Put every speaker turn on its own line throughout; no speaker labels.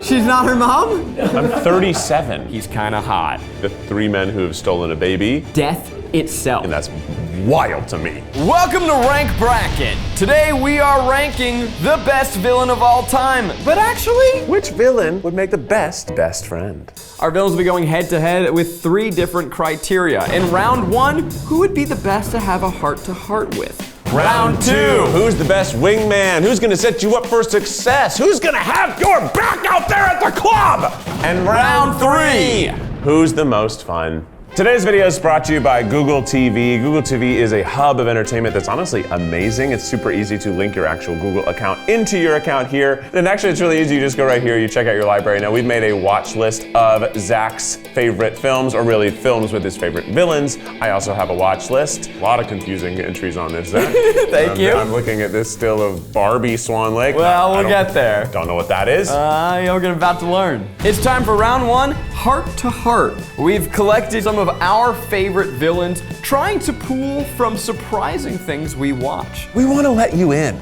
She's not her mom?
I'm 37.
He's kinda hot.
The 3 men who have stolen a baby.
Death itself.
And that's wild to me.
Welcome to Rank Bracket. Today we are ranking the best villain of all time. But actually,
which villain would make the best friend?
Our villains will be going head to head with 3 different criteria. In round 1, who would be the best to have a heart-to-heart with?
Round 2, who's the best wingman? Who's gonna set you up for success? Who's gonna have your back out there at the club? And round 3, who's the most fun? Today's video is brought to you by Google TV. Google TV is a hub of entertainment that's honestly amazing. It's super easy to link your actual Google account into your account here. And actually, it's really easy. You just go right here, you check out your library. Now, we've made a watch list of Zach's favorite films, or really films with his favorite villains. I also have a watch list. A lot of confusing entries on this, Zach.
Thank you.
I'm looking at this still of Barbie Swan Lake.
Well, we'll get there.
Don't know what that is.
You're about to learn. It's time for round 1, heart to heart. We've collected some of our favorite villains, trying to pull from surprising things we watch.
We want to let you in.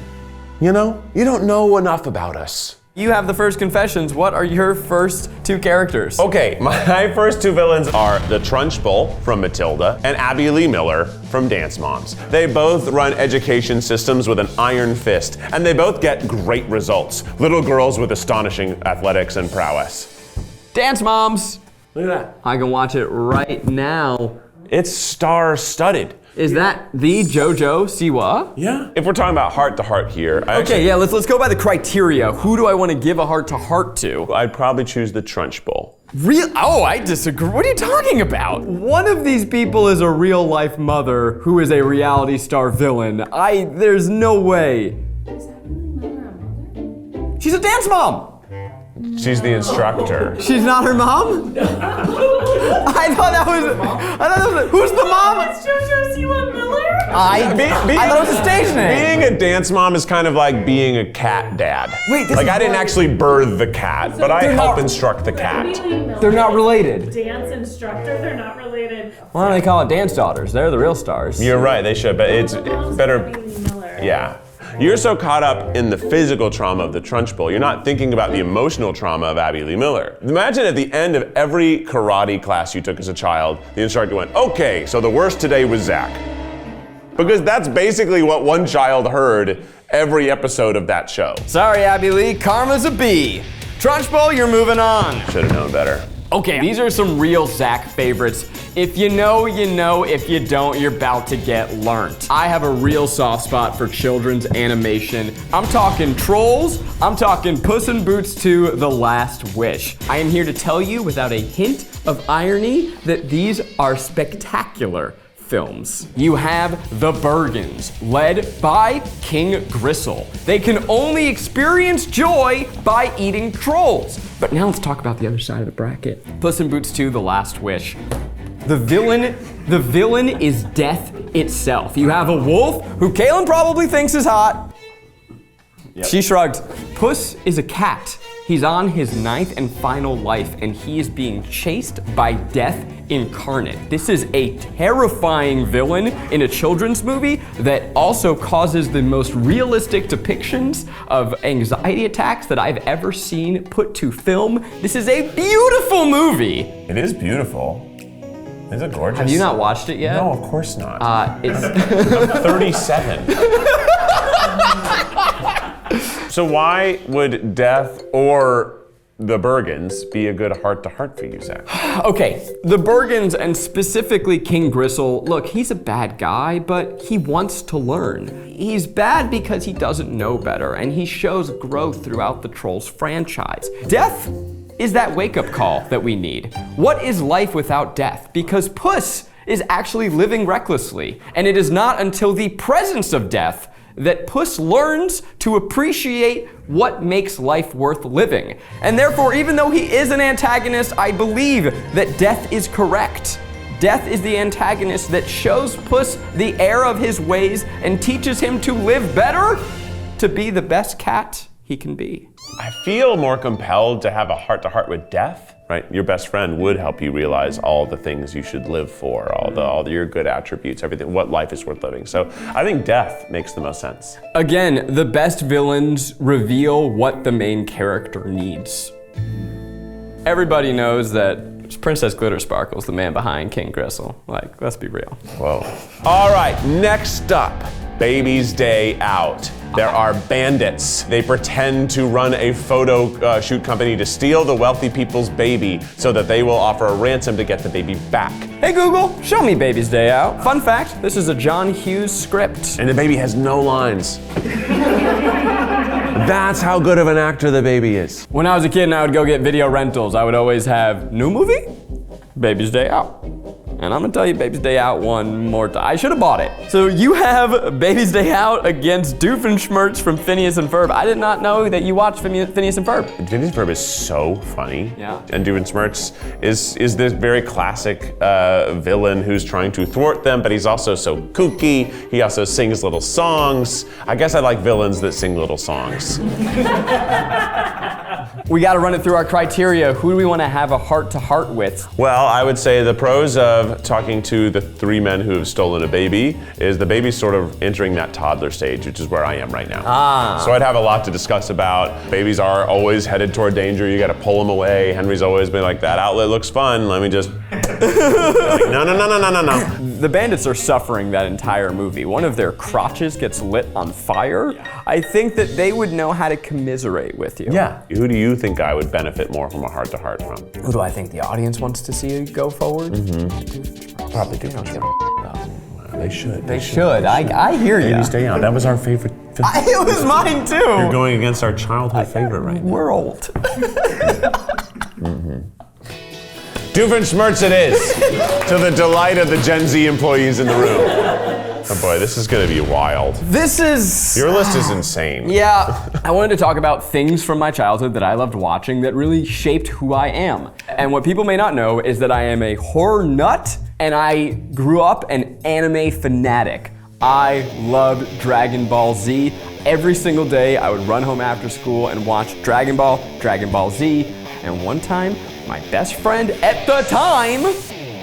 You know, you don't know enough about us.
You have the first confessions. What are your first 2 characters?
Okay, my first 2 villains are the Trunchbull from Matilda and Abby Lee Miller from Dance Moms. They both run education systems with an iron fist, and they both get great results. Little girls with astonishing athletics and prowess.
Dance Moms.
Look at that.
I can watch it right now.
It's star-studded.
Is that the JoJo Siwa?
Yeah. If we're talking about heart-to-heart here,
let's go by the criteria. Who do I want to give a heart-to-heart to?
I'd probably choose the Trunchbull.
Real? Oh, I disagree. What are you talking about? One of these people is a real-life mother who is a reality star villain. There's no way.
Is that really mother or mother?
She's a dance mom.
She's the instructor.
She's not her mom? I thought that was, who's the mom?
It's JoJo Siwa Miller?
I thought it was a stage name.
Being a dance mom is kind of like being a cat dad.
Wait,
like I didn't actually birth the cat, but I help instruct the cat.
They're not related.
Dance instructor, they're not related.
Why don't they call it dance daughters? They're the real stars.
You're right, they should, but it's better.
Miller.
Yeah. You're so caught up in the physical trauma of the Trunchbull, you're not thinking about the emotional trauma of Abby Lee Miller. Imagine at the end of every karate class you took as a child, the instructor went, okay, so the worst today was Zach. Because that's basically what one child heard every episode of that show.
Sorry, Abby Lee, karma's a B. Trunchbull, you're moving on.
Should have known better.
Okay, these are some real Zach favorites. If you know, you know. If you don't, you're about to get learnt. I have a real soft spot for children's animation. I'm talking Trolls. I'm talking Puss in Boots 2: The Last Wish. I am here to tell you, without a hint of irony, that these are spectacular films. You have the Bergens, led by King Gristle. They can only experience joy by eating trolls. But now let's talk about the other side of the bracket. Puss in Boots 2: The Last Wish. The villain is death itself. You have a wolf, who Kaylin probably thinks is hot. Yep. She shrugged. Puss is a cat. He's on his 9th and final life, and he is being chased by death incarnate. This is a terrifying villain in a children's movie that also causes the most realistic depictions of anxiety attacks that I've ever seen put to film. This is a beautiful movie.
It is beautiful. Is it gorgeous?
Have you not watched it yet?
No, of course not.
It's
I'm 37. So why would Death or the Bergens be a good heart-to-heart for you, Zach?
Okay, the Bergens, and specifically King Gristle, look, he's a bad guy, but he wants to learn. He's bad because he doesn't know better, and he shows growth throughout the Trolls franchise. Death is that wake-up call that we need. What is life without death? Because Puss is actually living recklessly, and it is not until the presence of death that Puss learns to appreciate what makes life worth living. And therefore, even though he is an antagonist, I believe that Death is correct. Death is the antagonist that shows Puss the error of his ways and teaches him to live better, to be the best cat he can be.
I feel more compelled to have a heart-to-heart with Death, right? Your best friend would help you realize all the things you should live for, all your good attributes, everything, what life is worth living. So I think Death makes the most sense.
Again, the best villains reveal what the main character needs. everybody knows that Princess Glitter Sparkle's the man behind King Gristle. Like, let's be real.
Whoa. All right, next up, Baby's Day Out. There are bandits. They pretend to run a photo shoot company to steal the wealthy people's baby so that they will offer a ransom to get the baby back.
Hey Google, show me Baby's Day Out. Fun fact, this is a John Hughes script.
And the baby has no lines. That's how good of an actor the baby is.
When I was a kid and I would go get video rentals, I would always have new movie, Baby's Day Out. And I'm gonna tell you Baby's Day Out one more time. I should have bought it. So you have Baby's Day Out against Doofenshmirtz from Phineas and Ferb. I did not know that you watched Phineas and Ferb.
Phineas and Ferb is so funny.
Yeah.
And Doofenshmirtz is this very classic villain who's trying to thwart them, but he's also so kooky. He also sings little songs. I guess I like villains that sing little songs.
We gotta run it through our criteria. Who do we wanna have a heart-to-heart with?
Well, I would say the pros of talking to the three men who have stolen a baby is the baby's sort of entering that toddler stage, which is where I am right now. So I'd have a lot to discuss about. Babies are always headed toward danger. You gotta pull them away. Henry's always been like, that outlet looks fun. Let me just, like, no.
The bandits are suffering that entire movie. One of their crotches gets lit on fire. I think that they would know how to commiserate with you.
Yeah. Who do you think I would benefit more from a heart-to-heart from?
Who do I think the audience wants to see go forward?
Probably do. They should.
They should. I hear you.
Baby's Day Out. That was our favorite film.
It was mine too.
You're going against our childhood favorite right now.
We're old.
Doofenshmirtz it is, to the delight of the Gen Z employees in the room. Oh boy, this is gonna be wild.
This is...
Your list is insane.
Yeah, I wanted to talk about things from my childhood that I loved watching that really shaped who I am. And what people may not know is that I am a horror nut, and I grew up an anime fanatic. I loved Dragon Ball Z. Every single day I would run home after school and watch Dragon Ball Z, and one time, my best friend at the time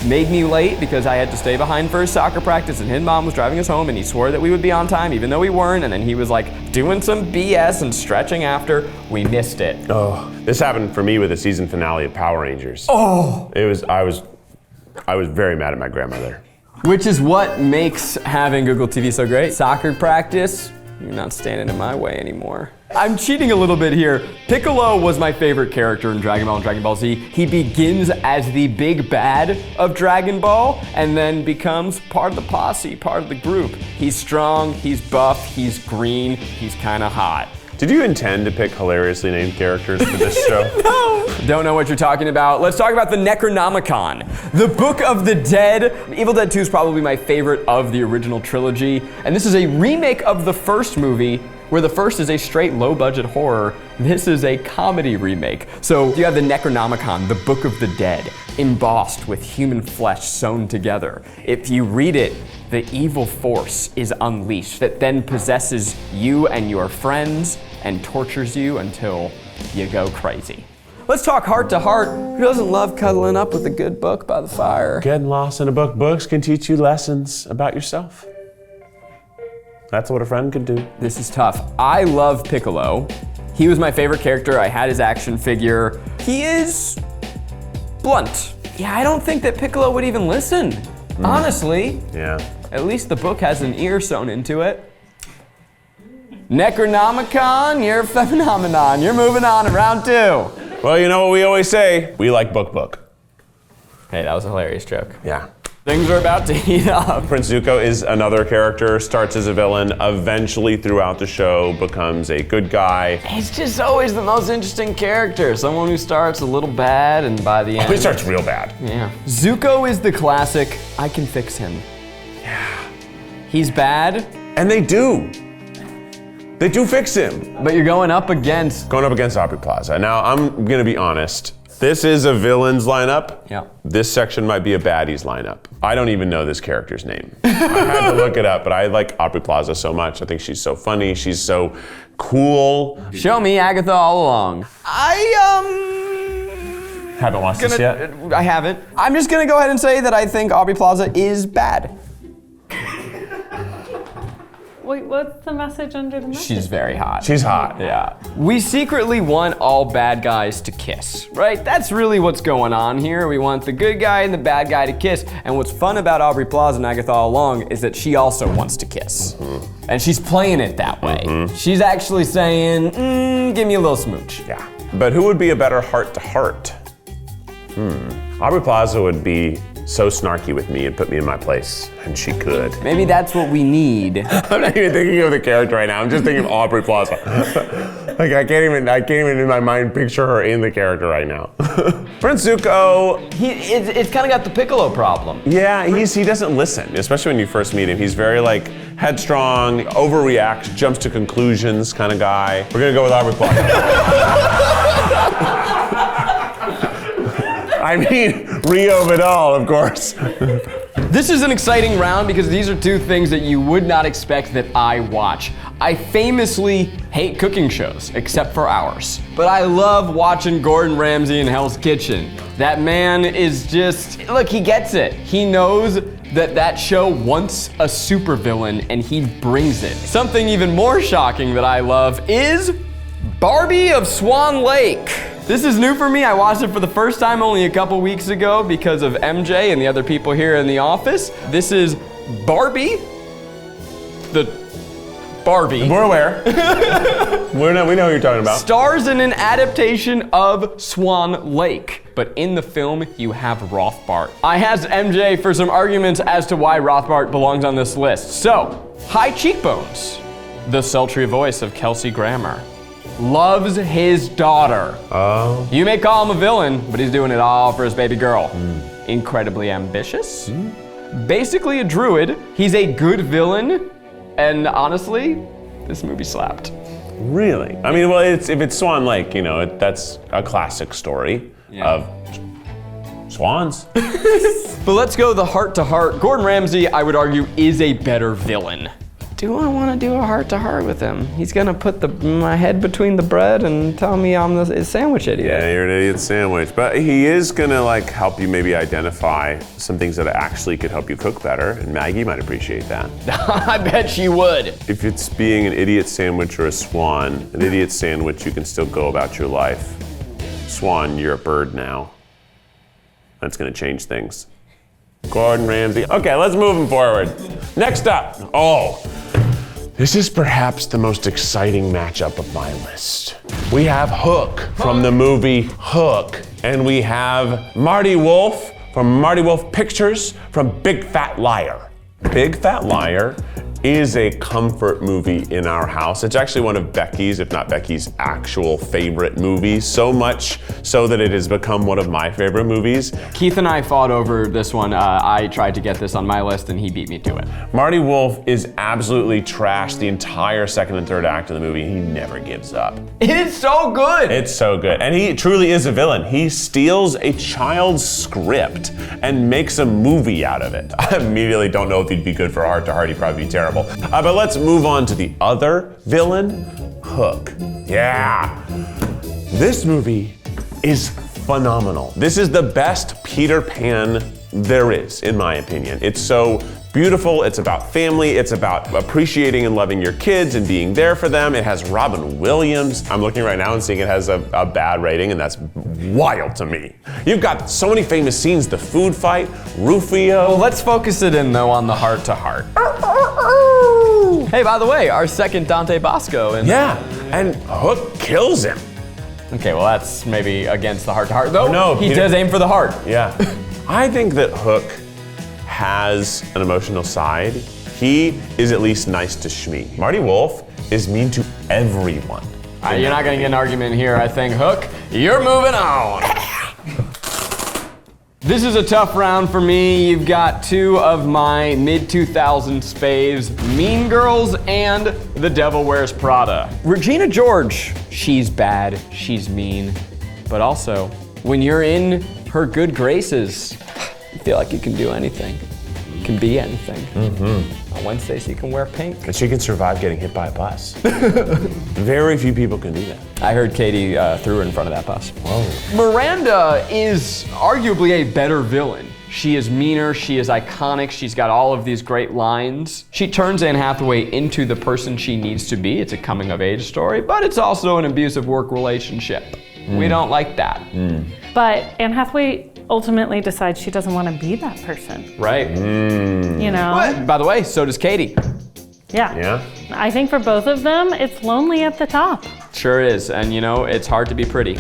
made me late because I had to stay behind for his soccer practice, and his mom was driving us home, and he swore that we would be on time even though we weren't, and then he was like doing some BS and stretching after. We missed it.
Oh, this happened for me with the season finale of Power Rangers.
Oh!
I was very mad at my grandmother.
Which is what makes having Google TV so great. Soccer practice, you're not standing in my way anymore. I'm cheating a little bit here. Piccolo was my favorite character in Dragon Ball and Dragon Ball Z. He begins as the big bad of Dragon Ball and then becomes part of the posse, part of the group. He's strong, he's buff, he's green, he's kinda hot.
Did you intend to pick hilariously named characters for this show?
No! Don't know what you're talking about. Let's talk about the Necronomicon, the Book of the Dead. Evil Dead 2 is probably my favorite of the original trilogy, and this is a remake of the first movie, where the first is a straight low-budget horror. This is a comedy remake. So you have the Necronomicon, the Book of the Dead, embossed with human flesh sewn together. If you read it, the evil force is unleashed that then possesses you and your friends and tortures you until you go crazy. Let's talk heart to heart. Who doesn't love cuddling up with a good book by the fire?
Getting lost in a book. Books can teach you lessons about yourself. That's what a friend could do.
This is tough. I love Piccolo. He was my favorite character. I had his action figure. He is blunt. Yeah, I don't think that Piccolo would even listen. Honestly.
Yeah.
At least the book has an ear sewn into it. Necronomicon, you're a phenomenon. You're moving on to round 2.
Well, you know what we always say? We like book.
Hey, that was a hilarious joke.
Yeah.
Things are about to heat up.
Prince Zuko is another character, starts as a villain, eventually throughout the show becomes a good guy.
He's just always the most interesting character. Someone who starts a little bad and by the end...
He starts real bad.
Yeah. Zuko is the classic, I can fix him.
Yeah.
He's bad.
And they do. They do fix him.
But you're going up against...
Going up against Aubrey Plaza. Now, I'm gonna be honest. This is a villain's lineup.
Yeah.
This section might be a baddies lineup. I don't even know this character's name. I had to look it up, but I like Aubrey Plaza so much. I think she's so funny. She's so cool.
Show me Agatha all along.
Haven't watched this yet?
I haven't. I'm just gonna go ahead and say that I think Aubrey Plaza is bad.
Wait, what's the message under the message?
She's very hot.
She's hot.
Yeah. We secretly want all bad guys to kiss, right? That's really what's going on here. We want the good guy and the bad guy to kiss. And what's fun about Aubrey Plaza and Agatha all along is that she also wants to kiss. And she's playing it that way. She's actually saying, give me a little smooch.
Yeah. But who would be a better heart-to-heart? Aubrey Plaza would be so snarky with me and put me in my place, and she could.
Maybe that's what we need.
I'm not even thinking of the character right now. I'm just thinking of Aubrey Plaza. Like I can't even in my mind picture her in the character right now. Prince Zuko.
It's kind of got the Piccolo problem.
Yeah, he doesn't listen, especially when you first meet him. He's very like headstrong, overreacts, jumps to conclusions kind of guy. We're gonna go with Aubrey Plaza. I mean, Rio Vidal, of course.
This is an exciting round because these are two things that you would not expect that I watch. I famously hate cooking shows, except for ours. But I love watching Gordon Ramsay in Hell's Kitchen. That man is just, look, he gets it. He knows that show wants a supervillain and he brings it. Something even more shocking that I love is Barbie of Swan Lake. This is new for me. I watched it for the first time only a couple weeks ago because of MJ and the other people here in the office. This is Barbie. The Barbie.
We're aware. We know what you're talking about.
Stars in an adaptation of Swan Lake. But in the film, you have Rothbart. I asked MJ for some arguments as to why Rothbart belongs on this list. So, high cheekbones. The sultry voice of Kelsey Grammer. Loves his daughter.
Oh.
You may call him a villain, but he's doing it all for his baby girl. Incredibly ambitious. Basically a druid. He's a good villain. And honestly, this movie slapped.
Really? I mean, well, if it's Swan Lake, you know, that's a classic story of swans.
But let's go the heart to heart. Gordon Ramsay, I would argue, is a better villain. Do I want to do a heart-to-heart with him? He's gonna put my head between the bread and tell me I'm the sandwich idiot.
Yeah, you're an idiot sandwich. But he is gonna like help you maybe identify some things that actually could help you cook better. And Maggie might appreciate that.
I bet she would.
If it's being an idiot sandwich or a swan, an idiot sandwich, you can still go about your life. Swan, you're a bird now. That's gonna change things. Gordon Ramsay. Okay, let's move him forward. Next up, this is perhaps the most exciting matchup of my list. We have Hook from the movie Hook, and we have Marty Wolf from Marty Wolf Pictures from Big Fat Liar. Big Fat Liar is a comfort movie in our house. It's actually one of Becky's, if not Becky's actual favorite movies, so much so that it has become one of my favorite movies.
Keith and I fought over this one. I tried to get this on my list and he beat me to it.
Marty Wolf is absolutely trashed the entire second and third act of the movie. He never gives up.
It's so good.
It's so good. And he truly is a villain. He steals a child's script and makes a movie out of it. I immediately don't know if he'd be good for a heart-to-heart. He'd probably be terrible. But let's move on to the other villain, Hook. Yeah. This movie is phenomenal. This is the best Peter Pan there is, in my opinion. It's so beautiful. It's about family. It's about appreciating and loving your kids and being there for them. It has Robin Williams. I'm looking right now and seeing it has a bad rating, and that's wild to me. You've got so many famous scenes, the food fight, Rufio.
Well, let's focus it in though on the heart to heart. Hey, by the way, our second Dante Bosco.
Yeah, and Hook kills him.
Okay, well that's maybe against the heart to heart though.
No,
he does aim for the heart.
Yeah. I think that Hook has an emotional side. He is at least nice to Shmi. Marty Wolf is mean to everyone.
You're not gonna get an argument here, I think. Hook, you're moving on. This is a tough round for me. You've got two of my mid-2000s faves, Mean Girls and The Devil Wears Prada. Regina George, she's bad, she's mean, but also, when you're in her good graces, you feel like you can do anything. You can be anything. On Wednesdays, you can wear pink.
And she can survive getting hit by a bus. Very few people can do that.
I heard Katie threw her in front of that bus.
Whoa.
Miranda is arguably a better villain. She is meaner, she is iconic, she's got all of these great lines. She turns Anne Hathaway into the person she needs to be. It's a coming of age story, but it's also an abusive work relationship. We don't like that.
But Anne Hathaway ultimately decides she doesn't want to be that person.
Right.
You know?
But, by the way, so does Katie.
Yeah. I think for both of them, it's lonely at the top.
Sure is, and you know, it's hard to be pretty.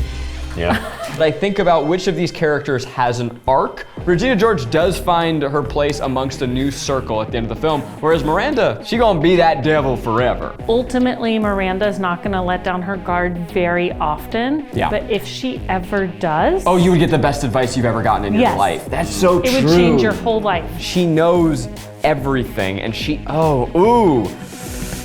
Yeah.
I think about which of these characters has an arc. Regina George does find her place amongst a new circle at the end of the film, whereas Miranda, she gonna be that devil forever.
Ultimately, Miranda's not gonna let down her guard very often.
Yeah.
But if she ever does.
Oh, you would get the best advice you've ever gotten in your
Yes.
life. That's so true.
It would change your whole life.
She knows everything, and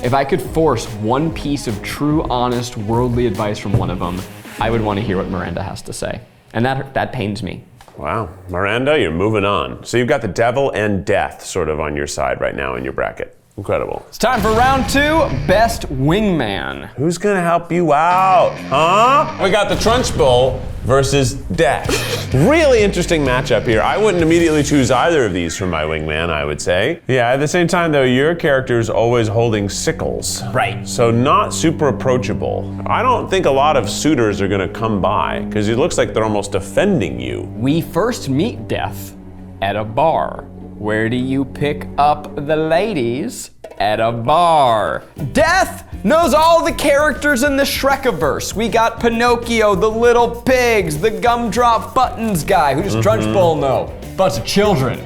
if I could force one piece of true, honest, worldly advice from one of them, I would want to hear what Miranda has to say. And that pains me.
Wow, Miranda, you're moving on. So you've got the devil and death sort of on your side right now in your bracket. Incredible.
It's time for round 2, Best Wingman.
Who's gonna help you out, huh? We got the Trunchbull versus Death. Really interesting matchup here. I wouldn't immediately choose either of these for my wingman, I would say. Yeah, at the same time though, your character's always holding sickles.
Right.
So not super approachable. I don't think a lot of suitors are gonna come by, because it looks like they're almost defending you.
We first meet Death at a bar. Where do you pick up the ladies? At a bar. Death knows all the characters in the Shrekiverse. We got Pinocchio, the little pigs, the gumdrop buttons guy. Who does Trunchbull know? Bunch of children.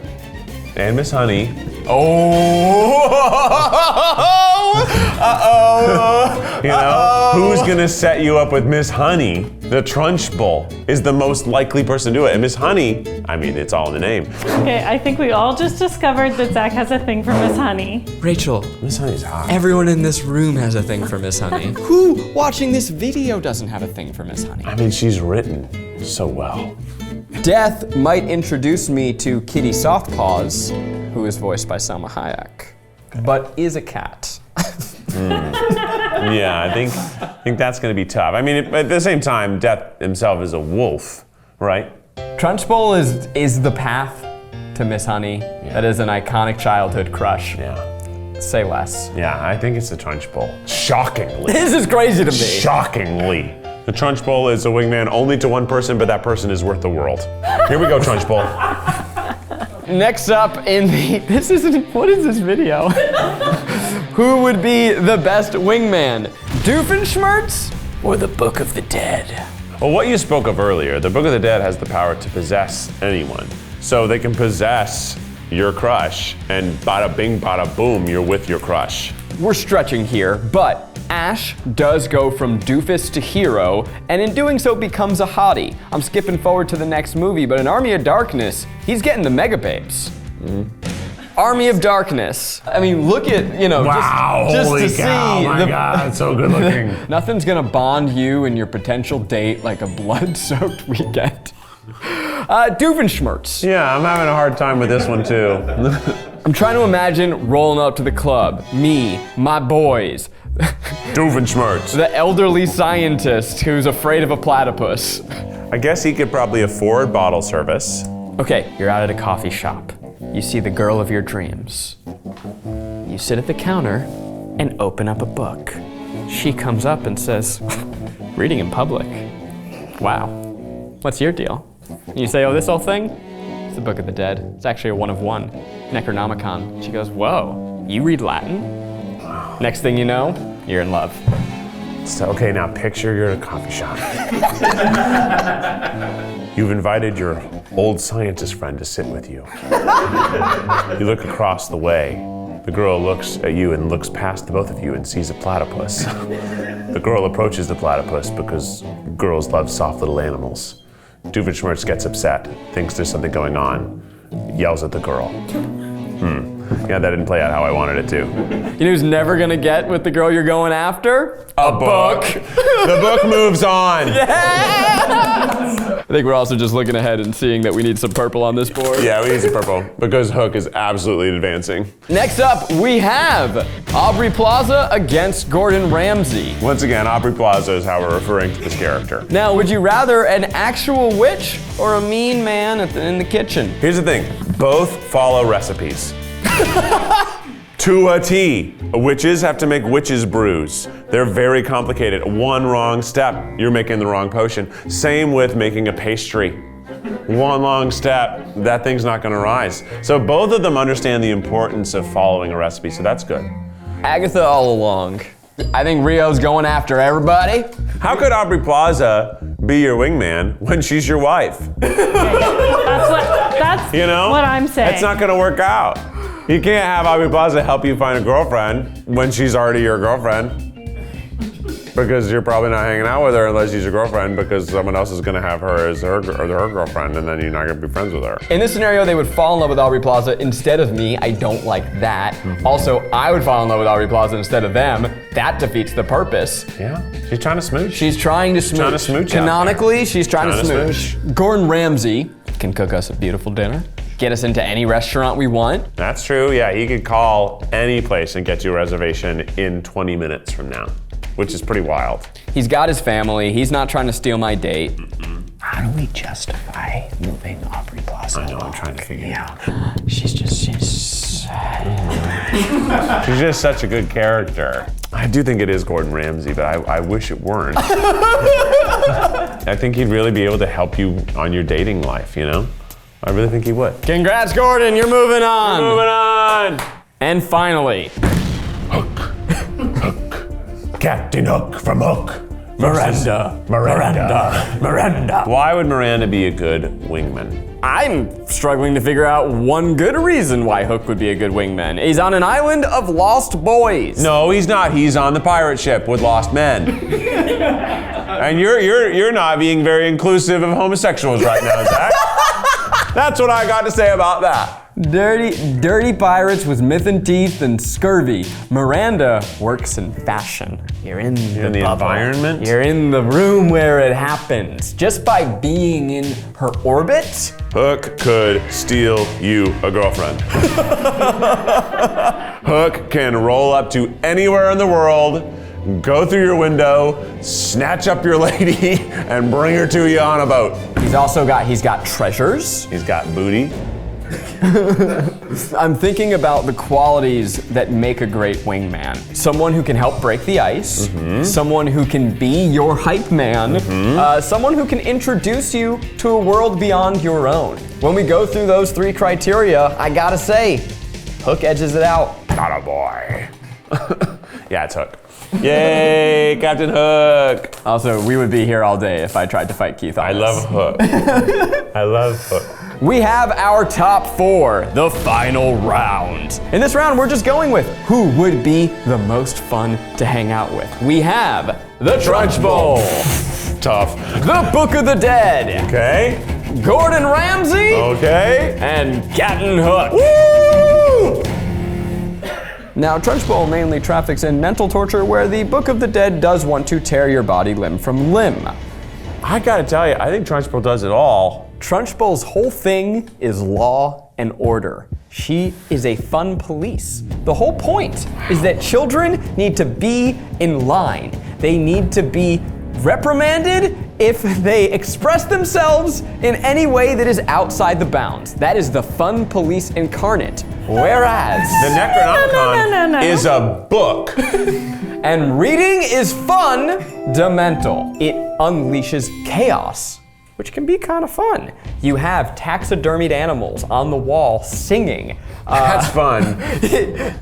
And Miss Honey. You know, who's gonna set you up with Miss Honey? The Trunchbull is the most likely person to do it. And Miss Honey, I mean, it's all in the name.
Okay, I think we all just discovered that Zach has a thing for Miss Honey.
Rachel,
Miss Honey's hot.
everyone in this room has a thing for Miss Honey. Who watching this video doesn't have a thing for Miss Honey?
I mean, she's written so well.
Death might introduce me to Kitty Softpaws, who is voiced by Salma Hayek, but is a cat.
Yeah, I think that's gonna be tough. I mean, at the same time, Death himself is a wolf, right?
Trunchbull is the path to Miss Honey. That is an iconic childhood crush.
Yeah.
Say less.
Yeah, I think it's the Trunchbull. Shockingly.
This is crazy to me.
Shockingly. The Trunchbull is a wingman only to one person, but that person is worth the world. Here we go, Trunchbull.
Next up what is this video? Who would be the best wingman? Doofenshmirtz or the Book of the Dead?
Well, what you spoke of earlier, the Book of the Dead has the power to possess anyone. So they can possess your crush, and bada bing, bada boom, you're with your crush.
We're stretching here, but Ash does go from doofus to hero, and in doing so becomes a hottie. I'm skipping forward to the next movie, but in Army of Darkness, he's getting the mega babes. Army of Darkness. I mean, look at,
Wow,
just
holy
to
cow,
see.
my God, it's so good looking.
Nothing's gonna bond you and your potential date like a blood-soaked weekend. Doofenshmirtz.
Yeah, I'm having a hard time with this one too.
I'm trying to imagine rolling up to the club. Me, my boys.
Doofenshmirtz.
The elderly scientist who's afraid of a platypus.
I guess he could probably afford bottle service.
Okay, you're out at a coffee shop. You see the girl of your dreams. You sit at the counter and open up a book. She comes up and says, reading in public. Wow, what's your deal? And you say, oh, this whole thing? It's the Book of the Dead. It's actually a one of one, Necronomicon. She goes, whoa, you read Latin? Next thing you know, you're in love.
So, okay, now picture you're at a coffee shop. You've invited your old scientist friend to sit with you. You look across the way. The girl looks at you and looks past the both of you and sees a platypus. The girl approaches the platypus because girls love soft little animals. Doofenshmirtz gets upset, thinks there's something going on, yells at the girl. Yeah, that didn't play out how I wanted it to.
You know who's never gonna get with the girl you're going after?
A book. The book moves on.
Yeah! think we're also just looking ahead and seeing that we need some purple on this board.
Yeah, we need some purple because Hook is absolutely advancing.
Next up, we have Aubrey Plaza against Gordon Ramsay.
Once again, Aubrey Plaza is how we're referring to this character.
Now, would you rather an actual witch or a mean man in the kitchen?
Here's the thing, both follow recipes. To a T. Witches have to make witches brews. They're very complicated. One wrong step, you're making the wrong potion. Same with making a pastry. One long step, that thing's not gonna rise. So both of them understand the importance of following a recipe, so that's good.
Agatha all along. I think Rio's going after everybody.
How could Aubrey Plaza be your wingman when she's your wife?
That's
You know?
what I'm saying.
It's not gonna work out. You can't have Aubrey Plaza help you find a girlfriend when she's already your girlfriend. Because you're probably not hanging out with her unless she's your girlfriend, because someone else is gonna have her as her girlfriend, and then you're not gonna be friends with her.
In this scenario, they would fall in love with Aubrey Plaza instead of me. I don't like that. Also, I would fall in love with Aubrey Plaza instead of them. That defeats the purpose.
Yeah, she's trying to smooch.
She's trying to smooch.
Trying to smooch out
Canonically,
there.
she's trying to
Trying to
smooch. Gordon Ramsay can cook us a beautiful dinner, get us into any restaurant we want.
That's true, yeah, he could call any place and get you a reservation in 20 minutes from now, which is pretty wild.
He's got his family. He's not trying to steal my date.
How do we justify moving Aubrey Plaza?
I know, I'm trying to figure it out.
She's
She's just such a good character. I do think it is Gordon Ramsay, but I wish it weren't. I think he'd really be able to help you on your dating life, you know? I really think he would.
Congrats, Gordon. You're moving on.
Moving on.
And finally,
Captain Hook from Hook. Miranda.
Why would Miranda be a good wingman?
I'm struggling to figure out one good reason why Hook would be a good wingman. He's on an island of lost boys.
No, he's not. He's on the pirate ship with lost men. And you're not being very inclusive of homosexuals right now, Zach. That's what I got to say about that.
Dirty pirates with myth and teeth and scurvy. Miranda works in fashion. You're in the bubble.
Environment?
You're in the room where it happens. Just by being in her orbit.
Hook could steal you a girlfriend. Hook can roll up to anywhere in the world, go through your window, snatch up your lady, and bring her to you on a boat.
He's got treasures.
He's got booty.
I'm thinking about the qualities that make a great wingman. Someone who can help break the ice, someone who can be your hype man, someone who can introduce you to a world beyond your own. When we go through those three criteria, I gotta say, Hook edges it out.
Not a boy. Yeah, it's Hook. Yay, Captain Hook.
Also, we would be here all day if I tried to fight Keith on
I
this.
love Hook. I love Hook.
We have our top four, the final round. In this round, we're just going with who would be the most fun to hang out with. We have the Trunch Bowl,
Tough.
the Book of the Dead,
Okay.
Gordon Ramsay,
Okay.
and Captain Hook.
Woo!
Now, Trunch Bowl mainly traffics in mental torture, where the Book of the Dead does want to tear your body limb from limb.
I gotta tell you, I think Trunchbull does it all.
Trunch Bowl's whole thing is law and order. She is a fun police. The whole point is that children need to be in line. They need to be reprimanded if they express themselves in any way that is outside the bounds. That is the fun police incarnate. Whereas
The Necronomicon
No.
is a book.
and reading is fun, demental. It unleashes chaos, which can be kind of fun. You have taxidermied animals on the wall singing.
That's fun.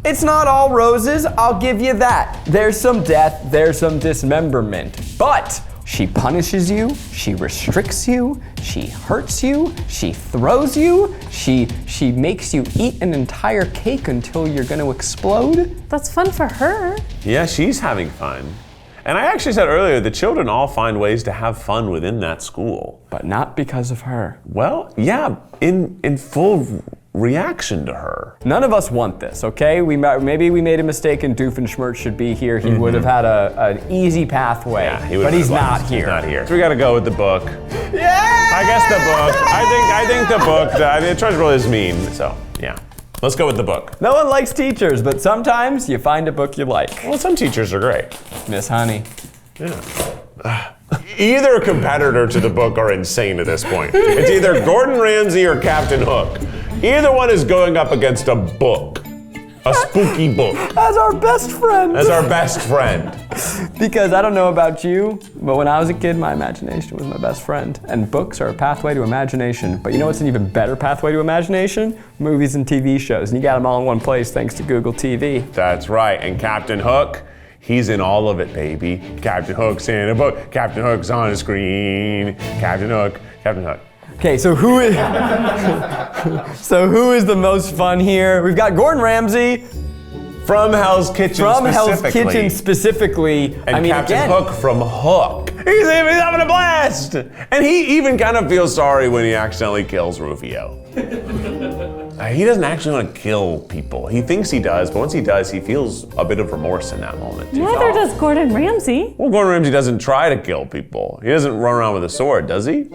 It's not all roses, I'll give you that. There's some death, there's some dismemberment, but she punishes you, she restricts you, she hurts you, she throws you, she makes you eat an entire cake until you're gonna explode.
That's fun for her.
Yeah, she's having fun. And I actually said earlier, the children all find ways to have fun within that school.
But not because of her.
Well, yeah, in full reaction to her.
None of us want this, okay? Maybe we made a mistake and Doofenshmirtz should be here. He would have had an easy pathway, but he's not here.
He's not here. So we gotta go with the book.
Yeah!
I guess the book. I think the book. I mean, the Trunchbull is mean, so yeah. Let's go with the book.
No one likes teachers, but sometimes you find a book you like.
Well, some teachers are great.
Miss Honey.
Yeah. Either competitor to the book are insane at this point. It's either Gordon Ramsay or Captain Hook. Either one is going up against a book. A spooky book.
As our best friend.
As our best friend.
Because I don't know about you, but when I was a kid, my imagination was my best friend. And books are a pathway to imagination. But you know what's an even better pathway to imagination? Movies and TV shows. And you got them all in one place thanks to Google TV.
That's right. And Captain Hook, he's in all of it, baby. Captain Hook's in a book. Captain Hook's on the screen. Captain Hook. Captain Hook.
Okay, so who is the most fun here? We've got Gordon Ramsay
from Hell's Kitchen
specifically.
And Captain Hook from Hook. He's having a blast. And he even kind of feels sorry when he accidentally kills Rufio. He doesn't actually want to kill people. He thinks he does, but once he does, he feels a bit of remorse in that moment.
Neither does Gordon Ramsay.
Well, Gordon Ramsay doesn't try to kill people. He doesn't run around with a sword, does he?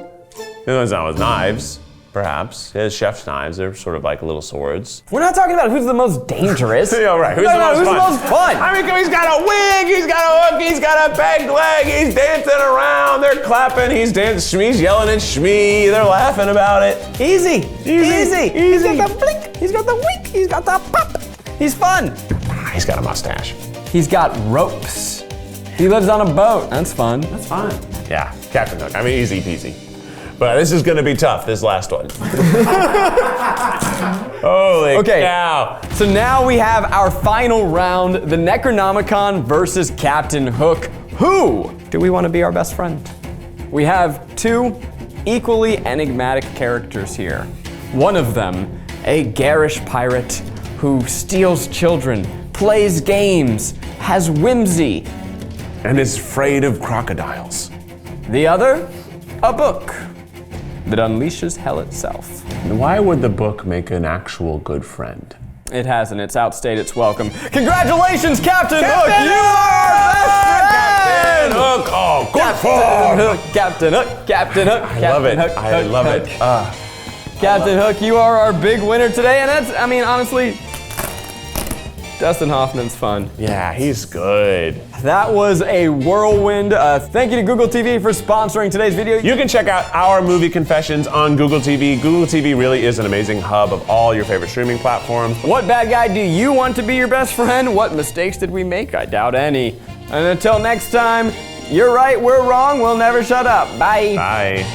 He runs around with knives, perhaps. He has chef's knives. They're sort of like little swords.
We're not talking about who's the most dangerous.
Yeah, right. Who's the most fun? I mean, he's got a wig, he's got a hook, he's got a pegged leg, he's dancing around, they're clapping, he's dancing, he's yelling at Shmee, they're laughing about it.
Easy. He's got the blink, he's got the wink, he's got the pop. He's fun.
He's got a mustache.
He's got ropes. He lives on a boat. That's fun.
That's fun. Yeah, Captain Hook. I mean, easy peasy. But this is gonna be tough, this last one. Holy cow.
So now we have our final round, the Necronomicon versus Captain Hook. Who do we want to be our best friend? We have two equally enigmatic characters here. One of them, a garish pirate who steals children, plays games, has whimsy,
and is afraid of crocodiles.
The other, a book that unleashes hell itself.
And why would the book make an actual good friend?
It hasn't. It's outstayed its welcome. Congratulations, Captain Hook! You are our best friend!
Captain Hook! Oh, good form!
Captain Hook! Captain Hook!
I love it. I love it.
Captain Hook, you are our big winner today, and that's, I mean, honestly, Dustin Hoffman's fun.
Yeah, he's good.
That was a whirlwind. Thank you to Google TV for sponsoring today's video.
You can check out our movie confessions on Google TV. Google TV really is an amazing hub of all your favorite streaming platforms.
What bad guy do you want to be your best friend? What mistakes did we make? I doubt any. And until next time, you're right, we're wrong, we'll never shut up. Bye.
Bye.